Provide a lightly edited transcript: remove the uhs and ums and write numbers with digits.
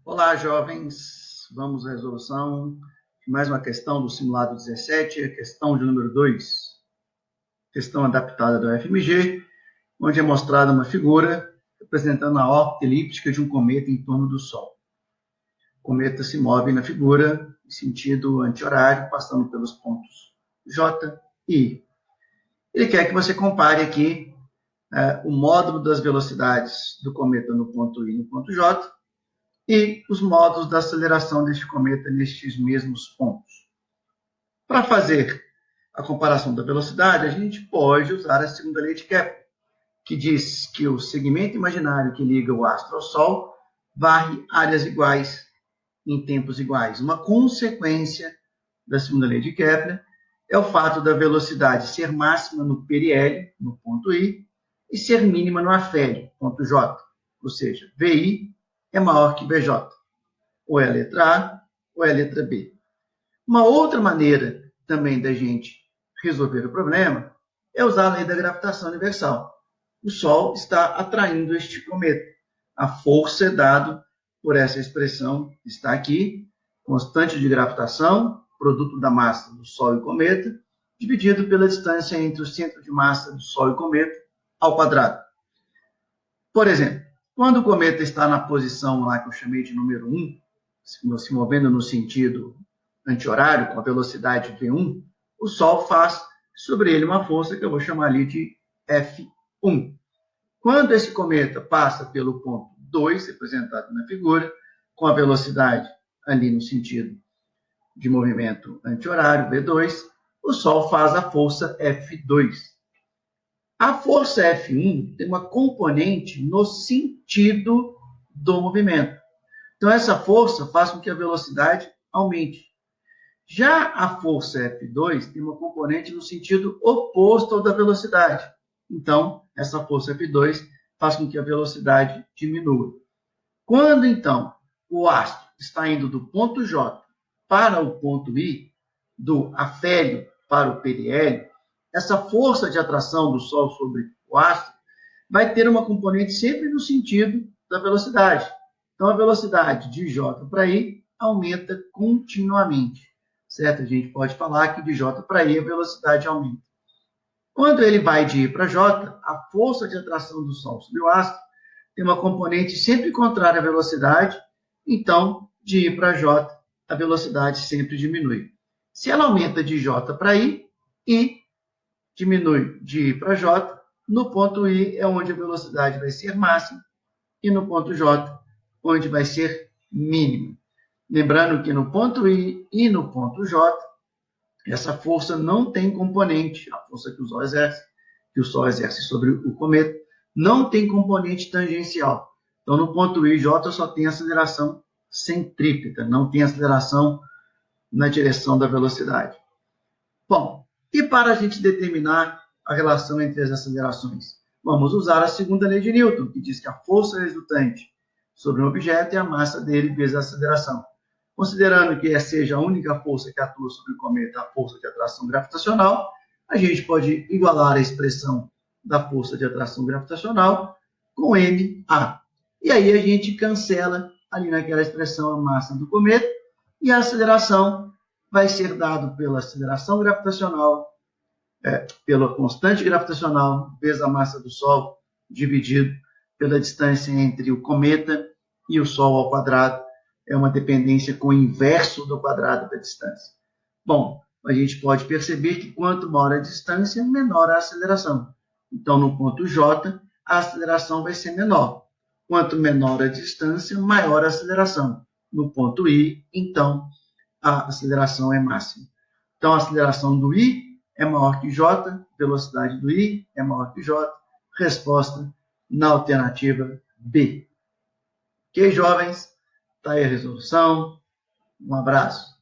Olá, jovens. Vamos à resolução de mais uma questão do simulado 17, a questão de número 2. Questão adaptada do FMG, onde é mostrada uma figura representando a órbita elíptica de um cometa em torno do Sol. O cometa se move na figura em sentido anti-horário, passando pelos pontos J e I. Ele quer que você compare aqui o módulo das velocidades do cometa no ponto I e no ponto J, e os modos da aceleração deste cometa nestes mesmos pontos. Para fazer a comparação da velocidade, a gente pode usar a segunda lei de Kepler, que diz que o segmento imaginário que liga o astro ao Sol varre áreas iguais em tempos iguais. Uma consequência da segunda lei de Kepler é o fato da velocidade ser máxima no periélio, no ponto I, e ser mínima no afélio, ponto J. Ou seja, VI é maior que VJ. Ou é a letra A, ou é a letra B. Uma outra maneira também da gente resolver o problema é usar a lei da gravitação universal. O Sol está atraindo este cometa. A força é dada por essa expressão que está aqui, constante de gravitação, produto da massa do Sol e cometa, dividido pela distância entre o centro de massa do Sol e cometa ao quadrado. Por exemplo, quando o cometa está na posição lá que eu chamei de número 1, se movendo no sentido anti-horário, com a velocidade V1, o Sol faz sobre ele uma força que eu vou chamar ali de F1. Quando esse cometa passa pelo ponto 2, representado na figura, com a velocidade ali no sentido de movimento anti-horário, V2, o Sol faz a força F2. A força F1 tem uma componente no sentido do movimento. Então, essa força faz com que a velocidade aumente. Já a força F2 tem uma componente no sentido oposto ao da velocidade. Então, essa força F2 faz com que a velocidade diminua. Quando, então, o astro está indo do ponto J para o ponto I, do afélio para o periélio, essa força de atração do Sol sobre o astro vai ter uma componente sempre no sentido da velocidade. Então, a velocidade de J para I aumenta continuamente, certo? A gente pode falar que de J para I a velocidade aumenta. Quando ele vai de I para J, a força de atração do Sol sobre o astro tem uma componente sempre contrária à velocidade, então, de I para J, a velocidade sempre diminui. Se ela aumenta de J para I diminui de I para J, no ponto I é onde a velocidade vai ser máxima e no ponto J, onde vai ser mínima. Lembrando que no ponto I e no ponto J, essa força não tem componente, a força que o Sol exerce sobre o cometa, não tem componente tangencial. Então, no ponto I e J só tem aceleração centrípeta, não tem aceleração na direção da velocidade. Bom, e para a gente determinar a relação entre as acelerações? Vamos usar a segunda lei de Newton, que diz que a força resultante sobre um objeto é a massa dele vezes a aceleração. Considerando que essa seja a única força que atua sobre o cometa, a força de atração gravitacional, a gente pode igualar a expressão da força de atração gravitacional com ma. E aí a gente cancela ali naquela expressão a massa do cometa e a aceleração vai ser dado pela aceleração gravitacional, pela constante gravitacional, vezes a massa do Sol, dividido pela distância entre o cometa e o Sol ao quadrado. É uma dependência com o inverso do quadrado da distância. Bom, a gente pode perceber que quanto maior a distância, menor a aceleração. Então, no ponto J, a aceleração vai ser menor. Quanto menor a distância, maior a aceleração. No ponto I, então, a aceleração é máxima. Então, a aceleração do I é maior que J, velocidade do I é maior que J. Resposta na alternativa B. Ok, jovens? Está aí a resolução. Um abraço.